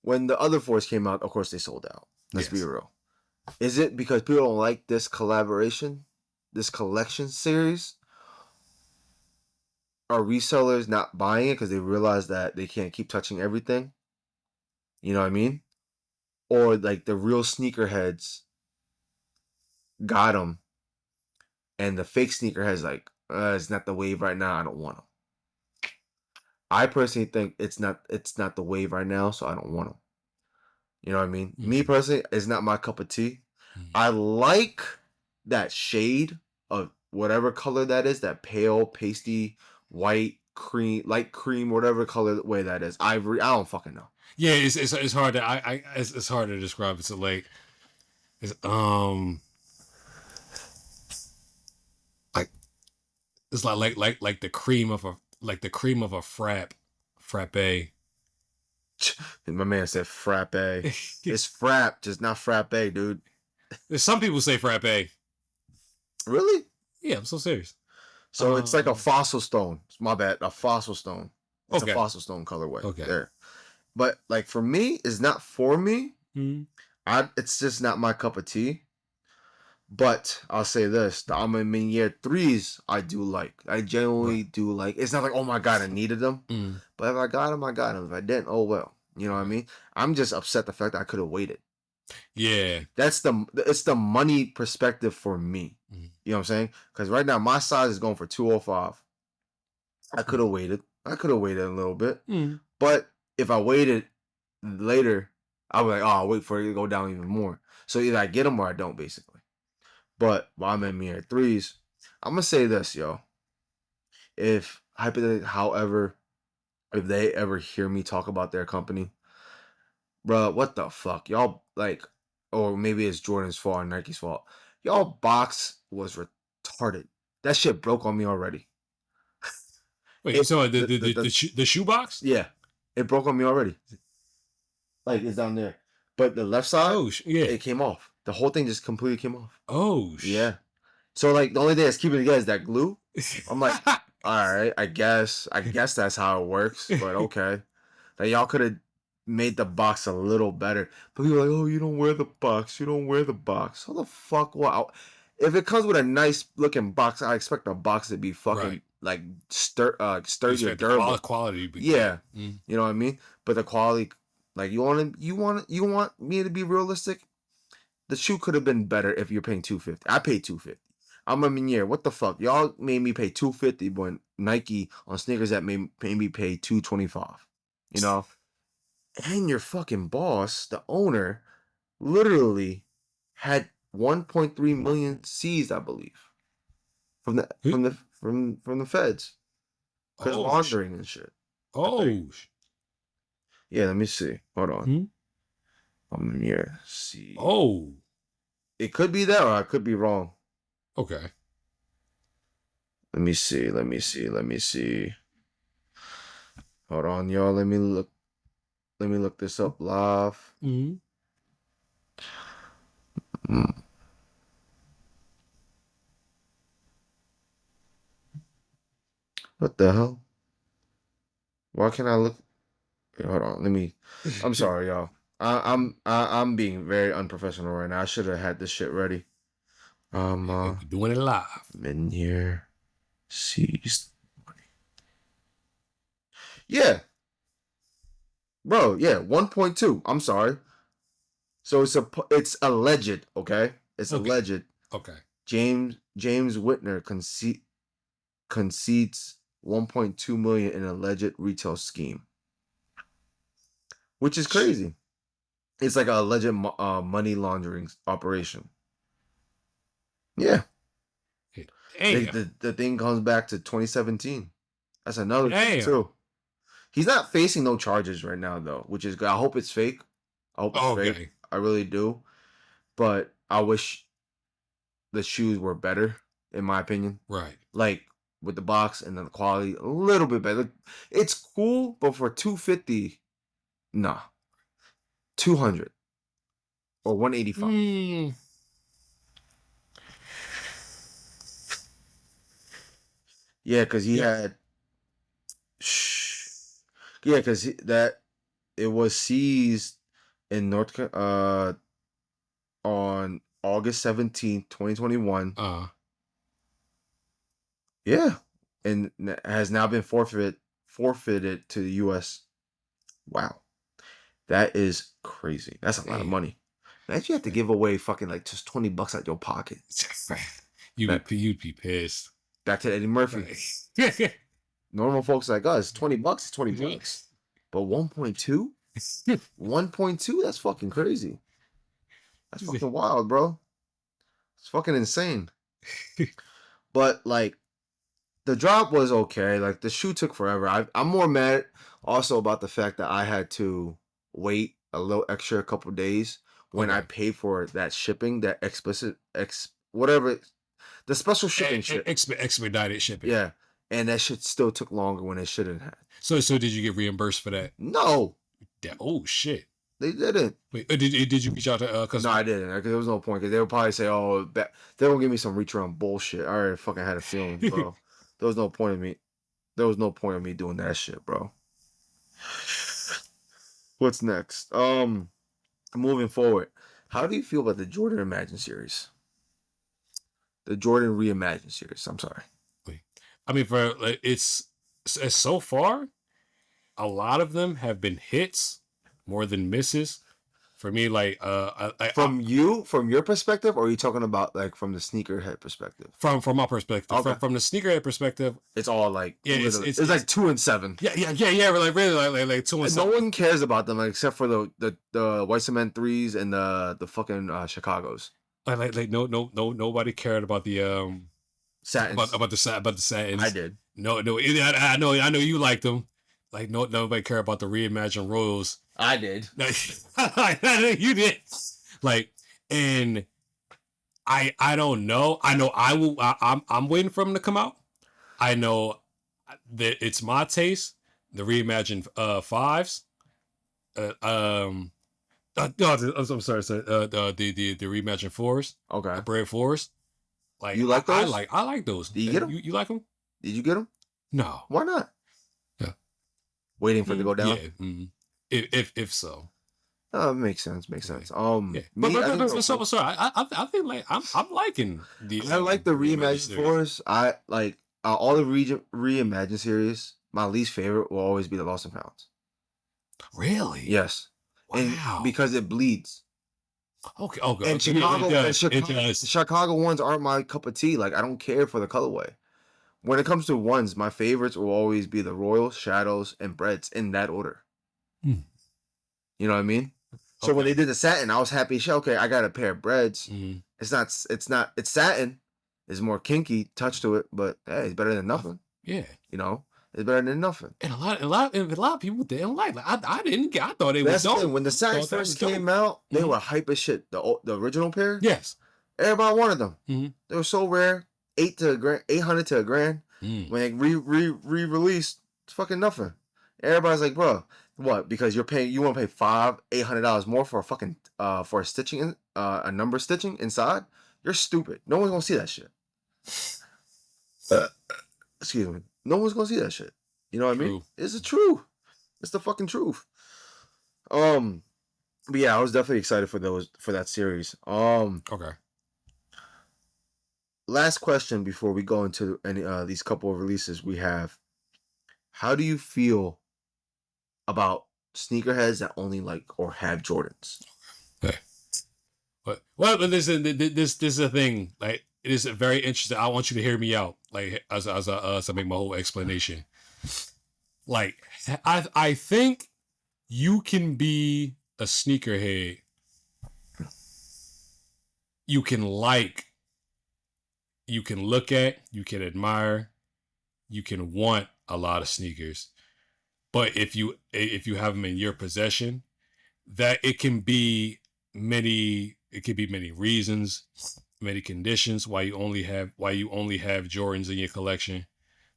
when the other fours came out, of course they sold out. Let's be yes. real. Is it because people don't like this collaboration, this collection series? Are resellers not buying it because they realize that they can't keep touching everything? You know what I mean? Or like the real sneakerheads got them, and the fake sneakerheads like, it's not the wave right now. I don't want them. I personally think it's not the wave right now, so I don't want them. You know what I mean? Me Mm, personally, it's not my cup of tea. mm. I like that shade of whatever color that is, that pale, pasty, white, cream, light cream, whatever color way that is. Ivory, I don't fucking know. Yeah, it's hard to it's hard to describe. It's like it's like it's like the cream of a frappe. My man said frappe. It's frap, just not frappe, dude. Some people say frappe. Really? Yeah, I'm so serious. So it's like a Um, fossil stone. My bad. A fossil stone. It's a okay, fossil stone colorway. okay. There. But like for me, it's not for me. Mm, It's just not my cup of tea. But I'll say this: the I'm in year threes, I do like. I right. genuinely do like. It's not like, oh my god, I needed them. Mm, But if I got them, I got them. If I didn't, oh well. You know what I right. mean? I'm just upset the fact that I could have waited. Yeah. It's the money perspective for me. Mm, You know what I'm saying? Because right now my size is going for 205. I could mm, have waited. I could have waited a little bit. mm. But if I waited later, I was like, oh, I'll wait for it to go down even more. So either I get them or I don't, basically. But while I'm in mirror threes, I'm gonna say this, yo. If hypothetically, however, if they ever hear me talk about their company, bro, what the fuck, y'all like, or maybe it's Jordan's fault or Nike's fault. Y'all box was retarded. That shit broke on me already. Wait, It so the the shoebox? yeah, it broke on me already. Like it's down there, but the left side, Oh, yeah. it came off. The whole thing just completely came off. Oh, Yeah. So like the only thing that's keeping it together is that glue. I'm like, all right, I guess that's how it works. But okay, like y'all could have made the box a little better. But people are like, oh, you don't wear the box. You don't wear the box. How the fuck? Well, if it comes with a nice looking box, I expect the box to be right. fucking like You sturdy or expect the durable. quality to be good. Yeah, Mm. you know what I mean. But the quality, like you want me to be realistic. The shoe could have been better if you're paying 250. I paid 250. I'm a Meunier. What the fuck? Y'all made me pay 250 when Nike on sneakers that made me pay 225. You know? And your fucking boss, the owner, literally had 1.3 million seized, I believe, from the feds because Oh, laundering and shit. oh, Yeah, let me see. Hold on. hmm? I'm Meunier. See. Oh, It could be that or I could be wrong. okay. Let me see. Let me see. Let me see. Hold on, y'all. Let me look. Let me look this up live. Mm. Hmm. What the hell? Why can't I look? Wait, hold on. Let me. I'm sorry, y'all. I'm being very unprofessional right now. I should have had this shit ready. We're doing it live. Minier seized. Yeah, bro. Yeah, 1.2. I'm sorry. So it's alleged. Okay, it's Okay. alleged. Okay. James Whitner concedes 1.2 million in alleged retail scheme, which is crazy. It's like a alleged money laundering operation. Yeah. Damn. The thing comes back to 2017. That's another thing Damn. too. He's not facing no charges right now though, which is good. I hope it's fake. I hope it's fake. Okay. I really do. But I wish the shoes were better, in my opinion. Right. Like with the box and the quality a little bit better. It's cool, but for 250, nah. 200 or 185. Mm. Yeah, because he Yep. had. Yeah, because that it was seized in on August 17th, 2021. Yeah, and has now been forfeited to the U.S. Wow, that is crazy. That's a lot of Damn. money. Imagine you have to give away fucking like just $20 out your pocket. You'd be pissed. Back to Eddie Murphy. Normal folks like us, $20 is $20. But 1.2? 1.2? That's fucking crazy. That's fucking wild, bro. It's fucking insane. But like the drop was okay. Like the shoe took forever. I'm more mad also about the fact that I had to wait a little extra a couple days when I paid for that shipping, that whatever the special shipping shit. Expedited shipping. Yeah. And that shit still took longer when it shouldn't have. So did you get reimbursed for that? No. Oh shit. They didn't. Wait, did you reach out to No, I didn't. Because there was no point. Because they would probably say, "Oh, they don't give me some reach around bullshit." I already fucking had a feeling, bro. There was no point in me. There was no point in me doing that shit, bro. What's next? Moving forward, how do you feel about the Jordan Imagine series? The Jordan Reimagine series. I'm sorry. I mean, for like, it's so far, a lot of them have been hits more than misses. For me, like from your perspective, or are you talking about like from the sneakerhead perspective? From my perspective, okay. from the sneakerhead perspective, it's all like it's like 2 and 7. Yeah, like really like 2 and 7. No one cares about them except for the white cement 3s and the fucking Chicago's. Like nobody cared about the satins. about the satins. I did. No, I know you liked them. Like nobody cared about the reimagined Royals. I did. You did. Like, and I don't know. I know I will. I'm waiting for them to come out. I know that it's my taste. The reimagined 5s. No, I'm sorry. The reimagined 4s. Okay. Bread 4s. Like you like those? I like those. Did you get them? You like them? Did you get them? No. Why not? Yeah. Waiting for it to go down. Yeah. Mm-hmm. If so. Oh, makes sense. Makes sense. Yeah. But sorry. I think like I'm liking the. I like the reimagined 4s. I like all the reimagined series. My least favorite will always be the Lost and Founds. Really? Yes. Wow. And because it bleeds. Okay. And Chicago ones aren't my cup of tea. Like I don't care for the colorway. When it comes to ones, my favorites will always be the Royals, Shadows, and Breads in that order. You know what I mean? So when they did the satin, I was happy. Okay, I got a pair of Breads. It's satin. It's more kinky touch to it, but hey, it's better than nothing. Yeah. You know, it's better than nothing. And a lot of people didn't like. I didn't get. I thought it was dope. When the satins first came out, they were hype as shit. The original pair. Yes. Everybody wanted them. They were so rare. $800 to $1,000. When they re-released, it's fucking nothing. Everybody's like, bro, what? Because you want to pay $800 more for a fucking for a stitching a number stitching inside? You're stupid. No one's gonna see that shit. Excuse me. No one's gonna see that shit. You know what I mean? It's the truth. It's the fucking truth. But yeah, I was definitely excited for that series. Okay. Last question before we go into any these couple of releases we have. How do you feel about sneakerheads that only like or have Jordans? Okay. But this is a thing. Like it is very interesting. I want you to hear me out. Like as I make my whole explanation. Like I think you can be a sneakerhead. You can you can look at, you can admire, you can want a lot of sneakers. But if you have them in your possession, that it could be many reasons, many conditions why you only have Jordans in your collection.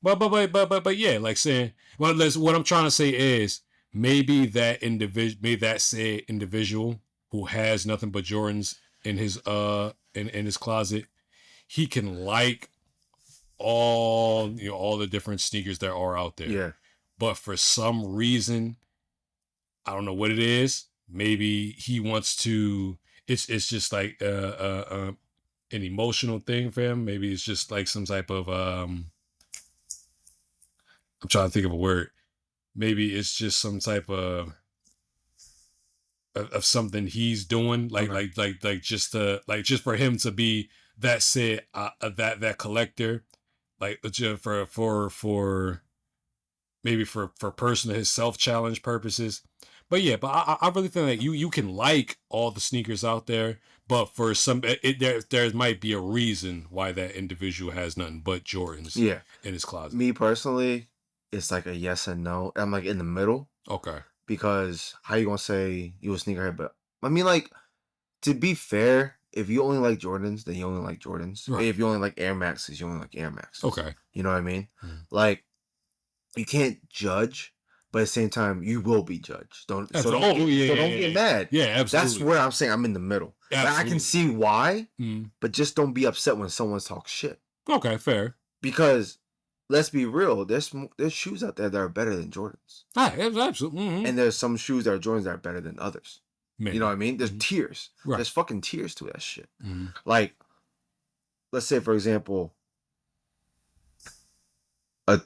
But yeah, like saying, well, what I'm trying to say is maybe that said individual who has nothing but Jordans in his in his closet, he can like all the different sneakers that are out there. Yeah. But for some reason, I don't know what it is. Maybe he wants to. It's just like an emotional thing for him. Maybe it's just like some type of I'm trying to think of a word. Maybe it's just some type of something he's doing, like just to like just for him to be that said that collector, like just for maybe for personal his self challenge purposes. But yeah, but I really think that you can like all the sneakers out there, but for some there might be a reason why that individual has nothing but Jordans Yeah. in his closet. Me personally, it's like a yes and no. I'm like in the middle Okay. because how you gonna say you a sneakerhead? But I mean, like to be fair, if you only like Jordans, then you only like Jordans. Right. If you only like Air Maxes, you only like Air Maxes. Okay. You know what I mean? Mhm. Like you can't judge, but at the same time, you will be judged. Don't That's- oh, yeah, so don't yeah, get yeah. mad. Yeah, absolutely. That's where I'm saying I'm in the middle. Like, I Absolutely. can see why, Mhm. but just don't be upset when someone talks shit. Okay, fair. Because let's be real, there's shoes out there that are better than Jordans, Ah, absolutely. Mhm. and there's some shoes that are Jordans that are better than others. Maybe. You know what I mean? There's Mhm. tiers. Right. There's fucking tiers to that shit. Mhm. Like, let's say for example, a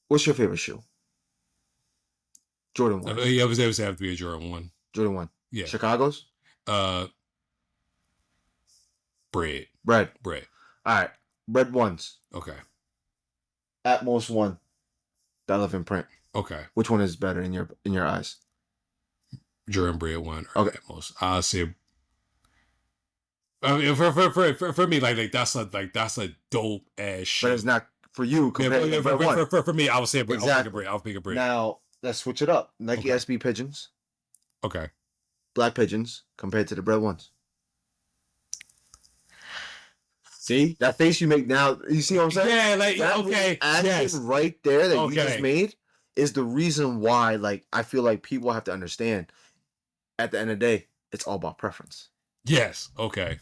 what's your favorite shoe? Jordan 1. Yeah, I was able to have to be a Jordan 1. Jordan 1. Yeah. Chicago's? Bread. Bread. Bread. All right. Bread 1s. Okay. Atmos 1. That live in print. Okay. Which one is better in your eyes? Jordan Bread 1. Okay. Atmos. I'll say. I mean, for me, like that's a dope ass shit. But it's not for you compared to Bread 1. For me, I would say Exactly. I'll pick a Bread. Now let's switch it up. Nike Okay. SB Pigeons. Okay. Black Pigeons compared to the Bread 1s. See that face you make now? You see what I'm saying? Yeah, like that okay, yes, right there that you just Okay. made is the reason why. Like I feel like people have to understand. At the end of the day, it's all about preference. Yes. Okay.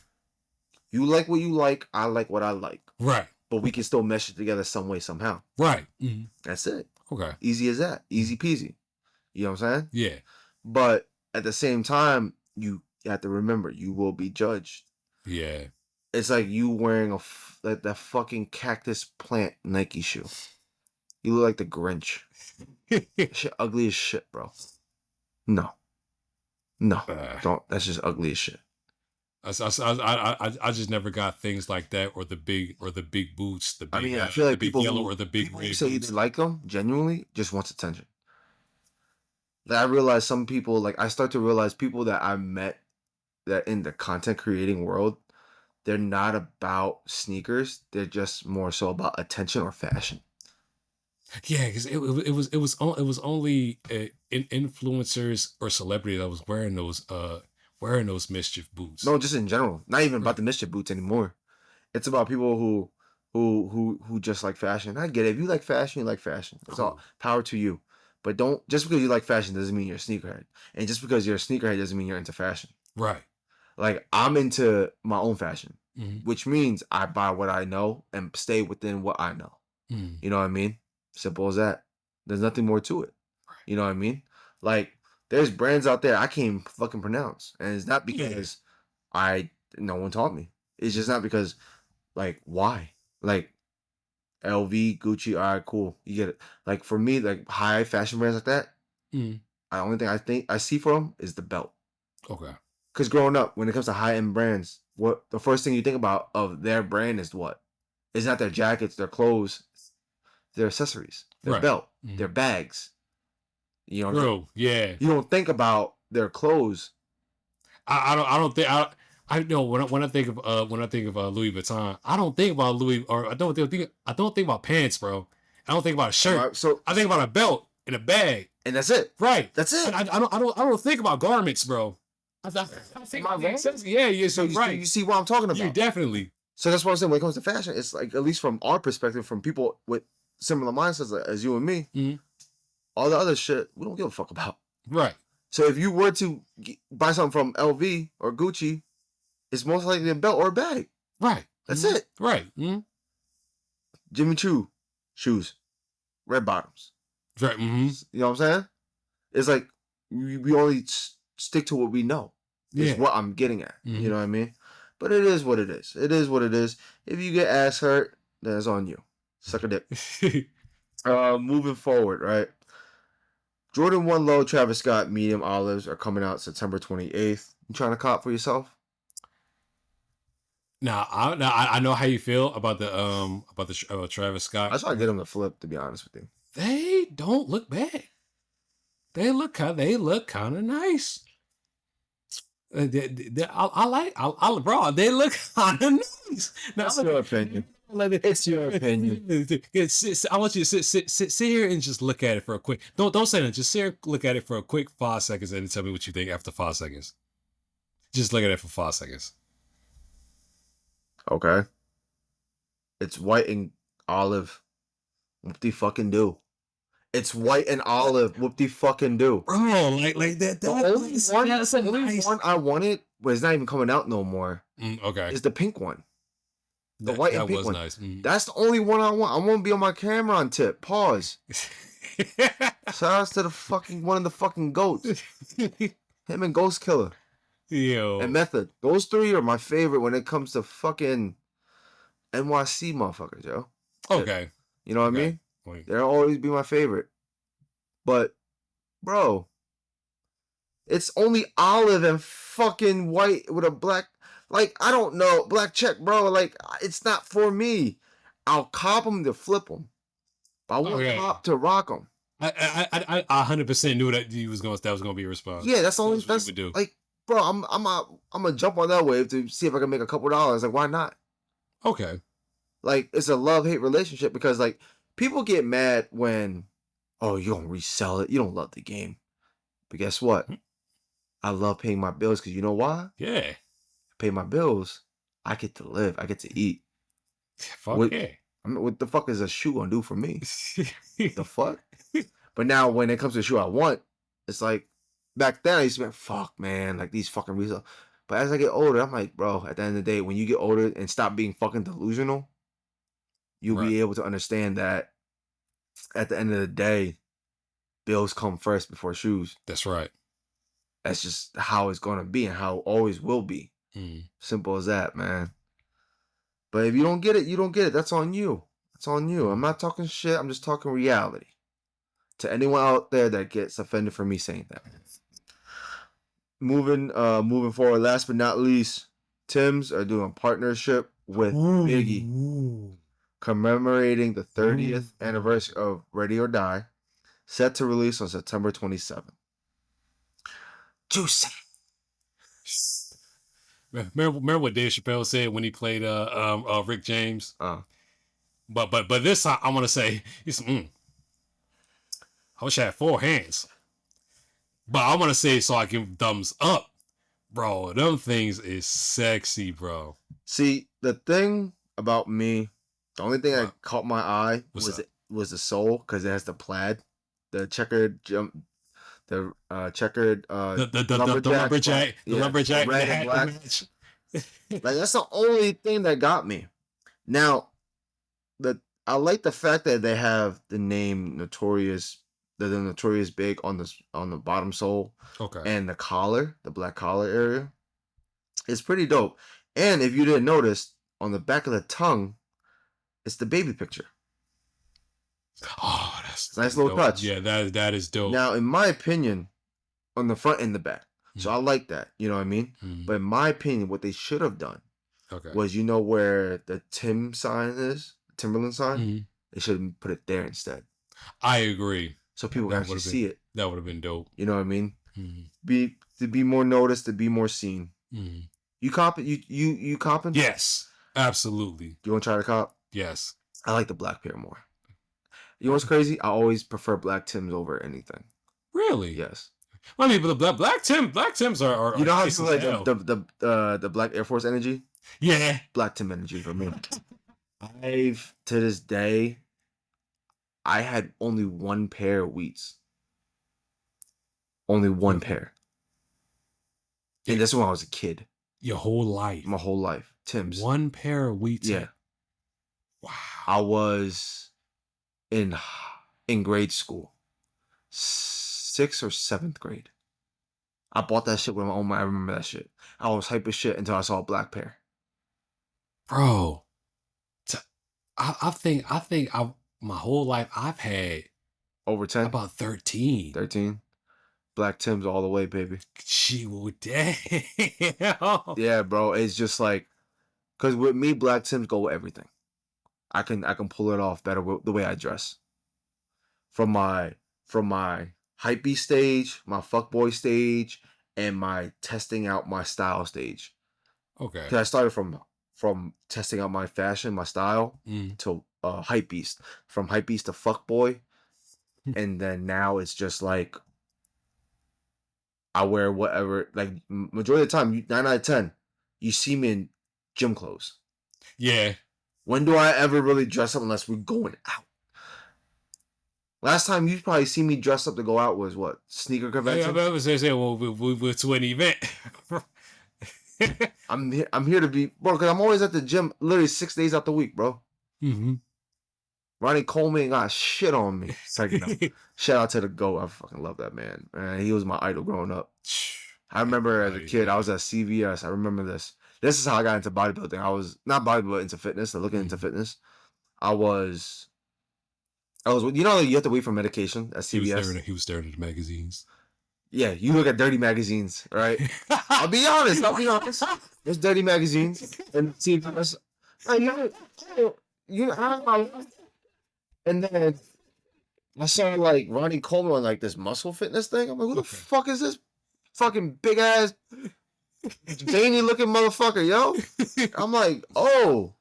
You like what you like. I like what I like. Right. But we can still mesh it together some way somehow. Right. Mhm. That's it. Okay. Easy as that. Easy peasy. You know what I'm saying? Yeah. But at the same time, you have to remember you will be judged. Yeah. It's like you wearing that fucking cactus plant Nike shoe. You look like the Grinch. Shit ugly as shit, bro. No. Don't. That's just ugly as shit. I just never got things like that or the big boots. The big, I mean, I feel like the big people yellow who, or the big people who red say boots. they like them genuinely just wants attention. Like I realize some people, like I start to realize people that I met that in the content creating world, they're not about sneakers. They're just more so about attention or fashion. Yeah, because it was only influencers or celebrity that was wearing those mischief boots. No, just in general. Not even about the mischief boots anymore. It's about people who just like fashion. I get it. If you like fashion, you like fashion. It's all power to you. But don't just because you like fashion doesn't mean you're a sneakerhead. And just because you're a sneakerhead doesn't mean you're into fashion. Right. Like I'm into my own fashion, Mhm. which means I buy what I know and stay within what I know. Mhm. You know what I mean? Simple as that. There's nothing more to it. You know what I mean? Like There's brands out there I can't even fucking pronounce, and it's not because no one taught me. It's just not because like why like LV, Gucci. All right, cool, you get it. Like for me, like high fashion brands like that, Mm. the only thing I see for them is the belt. Okay. Because growing up, when it comes to high end brands, what the first thing you think about of their brand is what? It's not their jackets, their clothes, their accessories, their Right. belt, Mm. their bags. You know, Bro, yeah. you don't think about their clothes. I don't think I know when I think of Louis Vuitton, I don't think about Louis or I don't think about pants, bro. I don't think about a shirt. So I think about a belt and a bag. and that's it. Right. That's it. I don't think about garments, bro. I think Am I wrong? Yeah, you're So right. you see what I'm talking about? You definitely. So that's what I'm saying. When it comes to fashion, it's like at least from our perspective, from people with similar mindsets as you and me, all the other shit we don't give a fuck about. Right. So if you were to buy something from LV or Gucci, it's most likely a belt or a bag. Right. That's it. Right. Jimmy Choo shoes, red bottoms. Right. You know what I'm saying? It's like we only stick to what we know. Is what I'm getting at. You know what I mean? But it is what it is. It is what it is. If you get ass hurt, then it's on you. Suck a dick. Moving forward, right? Jordan 1 Low, Travis Scott medium olives are coming out September 28th. You trying to cop for yourself? Now I know how you feel about the Travis Scott. I just want to get them to flip, to be honest with you. They don't look bad. They look kind of nice. Bro, they look kind of nice. That's your opinion. It's your opinion. I want you to sit here and just look at it for a quick. Don't say that. Just sit here, look at it for a quick 5 seconds, and tell me what you think after 5 seconds. Just look at it for 5 seconds. Okay. It's white and olive. What do you fucking do? It's white and olive. What do you fucking do? Bro, like that. The only one I wanted, but it's not even coming out no more. Okay. Is the pink one. The white and pink one. Nice. That's the only one I want. I want to be on my camera on tip. Pause. Shout outs to the fucking one of the fucking goats. Him and Ghost Killer. Yo. And Method. Those three are my favorite when it comes to fucking NYC motherfuckers, yo. Okay. You know what I mean? They'll always be my favorite. But, bro, it's only olive and fucking white with a black, like, I don't know, black check, bro. Like, it's not for me. I'll cop them to flip them. But I want cop to rock them. I 100% knew that was gonna be a response. Yeah, that's the only that's we do. Like, bro, I'm gonna jump on that wave to see if I can make a couple dollars. Like, why not? Okay. Like, it's a love-hate relationship because, like, people get mad when, oh, you don't resell it. You don't love the game. But guess what? I love paying my bills because you know why? Yeah. I pay my bills. I get to live. I get to eat. Fuck yeah. I mean, what the fuck is a shoe gonna do for me? The fuck? But now when it comes to a shoe I want, it's like, back then I used to be, fuck, man, like these fucking resell. But as I get older, I'm like, bro, at the end of the day, when you get older and stop being fucking delusional, you'll be able to understand that at the end of the day, bills come first before shoes. That's right. That's just how it's going to be and how it always will be. Simple as that, man. But if you don't get it, you don't get it. That's on you. That's on you. I'm not talking shit. I'm just talking reality. To anyone out there that gets offended for me saying that. Moving forward, last but not least, Tim's are doing a partnership with Biggie. Commemorating the 30th anniversary of Ready or Die, set to release on September 27th. Juicy. Remember what Dave Chappelle said when he played Rick James? But this time I want to say, I wish I had 4 hands. But I want to say so I give thumbs up. Bro, them things is sexy, bro. See, the thing about me, the only thing that caught my eye was the sole because it has the plaid, the checkered jump, the lumberjack, red and black. Like that's the only thing that got me. Now, I like the fact that they have the name Notorious they're the notorious big on the bottom sole Okay. and the collar, the black collar area. It's pretty dope. And if you didn't notice, on the back of the tongue, it's the baby picture. Oh, that's Nice little dope. touch. Yeah, that is dope. Now, in my opinion, on the front and the back. So I like that. You know what I mean? But in my opinion, what they should have done was, you know where the Tim sign is, Timberland sign? They should have put it there instead. I agree. So people can actually see it. That would have been dope. You know what I mean? To be more noticed, to be more seen. You cop it? You copping? Yes, absolutely. You want to try to cop? Yes. I like the black pair more. You know what's crazy? I always prefer black Tims over anything. Really? Yes. I mean, but the black Tims are you know how nice you like the black Air Force energy? Yeah. Black Tim energy for me. I've to this day, I had only one pair of wheats. Only one pair. And this is when I was a kid. Your whole life. My whole life. Tim's. One pair of wheats. Yeah. Wow. I was in grade school. 6th or 7th grade. I bought that shit with my own money. I remember that shit. I was hype as shit until I saw a black pair. Bro. I think my whole life I've had over 10. About 13. 13. Black Tims all the way, baby. She will damn. Yeah, bro. It's just like, cause with me, Black Tims go with everything. I can pull it off better with the way I dress. From my hypey stage, my fuckboy stage, and my testing out my style stage. Okay. Cause I started from testing out my fashion, my style, to hypebeast. From hypebeast to fuckboy, and then now it's just like I wear whatever. Like majority of the time, 9 out of 10, you see me in gym clothes. Yeah. When do I ever really dress up unless we're going out? Last time you probably see me dressed up to go out was what? Sneaker convention? I was saying, well, we went to an event. I'm here to be, bro, because I'm always at the gym literally 6 days out the week, bro. Mm-hmm. Ronnie Coleman got shit on me. Shout out to the GOAT. I fucking love that man. He was my idol growing up. I remember as a kid, I was at CVS. I remember this. This is how I got into bodybuilding. I was not bodybuilding, into fitness, looking into fitness. I was, you know, you have to wait for medication at CVS. He was staring at the magazines. Yeah, you look at dirty magazines, right? I'll be honest. There's dirty magazines and CVS. And then I saw like Ronnie Coleman on like this muscle fitness thing. I'm like, who the fuck is this fucking big ass veiny looking motherfucker, yo? I'm like, oh.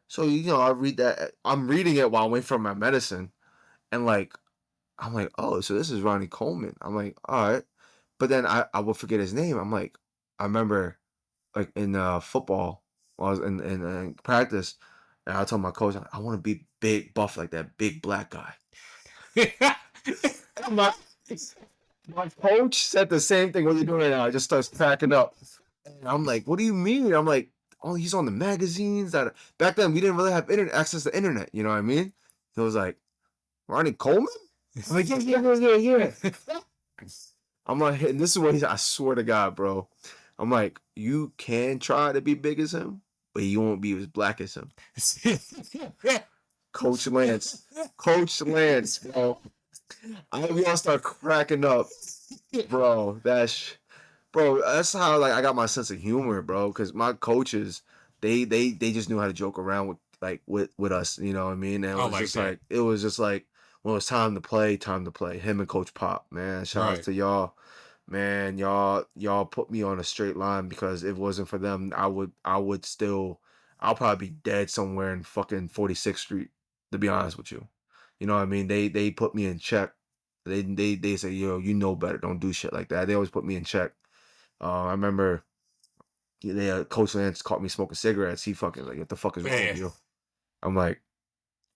So, you know, I read that. I'm reading it while I'm waiting for my medicine. And like, I'm like, oh, so this is Ronnie Coleman. I'm like, all right. But then I will forget his name. I'm like, I remember like in football, while I was in practice, and I told my coach, I want to be big, buff like that big black guy. my coach said the same thing. What are you doing right now? I just starts cracking up. And I'm like, what do you mean? I'm like, oh, he's on the magazines. That back then we didn't really have access to internet. You know what I mean? He was like, Ronnie Coleman? I'm like, yeah. I'm like, and this is what I swear to God, bro. I'm like, you can try to be big as him, but you won't be as black as him. Coach Lance, bro. We all start cracking up, bro. That's how like I got my sense of humor, bro. Because my coaches, they just knew how to joke around with us. You know what I mean? And it was just like when it was time to play. Him and Coach Pop, man. Shout out to y'all. Man, y'all put me on a straight line, because if it wasn't for them, I'll probably be dead somewhere in fucking 46th Street, to be honest with you. You know what I mean? They put me in check. They say, yo, you know better. Don't do shit like that. They always put me in check. I remember Coach Lance caught me smoking cigarettes. He fucking like, what the fuck is wrong with you? I'm like,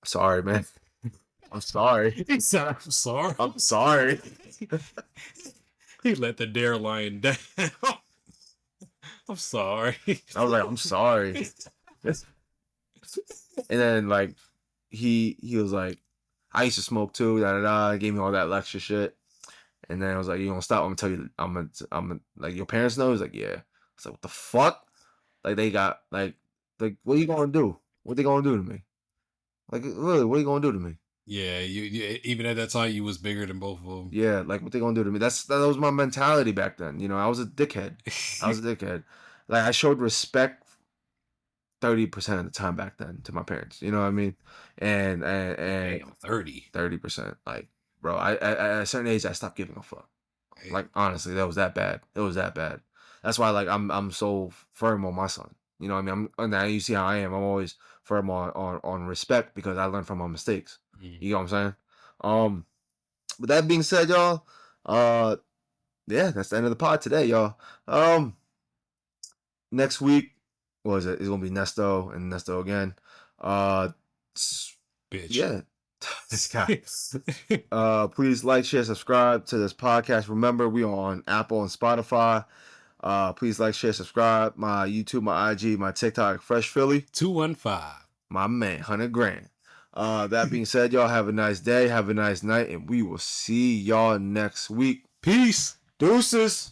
sorry, man. I'm sorry. He said, I'm sorry. I'm sorry. He let the dare lion down. I'm sorry. I was like, I'm sorry. And then like he was like, I used to smoke too. Da da da. Gave me all that lecture shit. And then I was like, you gonna stop? I'm gonna tell you. I'm like, your parents know. He's like, yeah. I was like, what the fuck? Like they got like what are you gonna do? What they gonna do to me? Like really, what are you gonna do to me? Yeah, you even at that time you was bigger than both of them. Yeah, like what they gonna do to me? That was my mentality back then. You know, I was a dickhead. I was a dickhead. Like I showed respect 30% of the time back then to my parents. You know what I mean? And Damn, 30. 30%. Like, bro, I at a certain age I stopped giving a fuck. Hey, Like honestly, that was that bad. It was that bad. That's why like I'm so firm on my son. You know what I mean? And now you see how I am. I'm always firm on respect because I learned from my mistakes. mm. You know what I'm saying? With that being said, y'all, yeah, that's the end of the pod today, y'all. Next week, what is it? It's gonna be Nesto and Nesto again. Uh, Bitch. yeah, this guy. Please like, share, subscribe to this podcast. Remember, we are on Apple and Spotify. Please like, share, subscribe. My YouTube, my IG, my TikTok, Fresh Philly. 215. My man, 100 grand. That being said, y'all have a nice day, have a nice night, and we will see y'all next week. Peace. Deuces.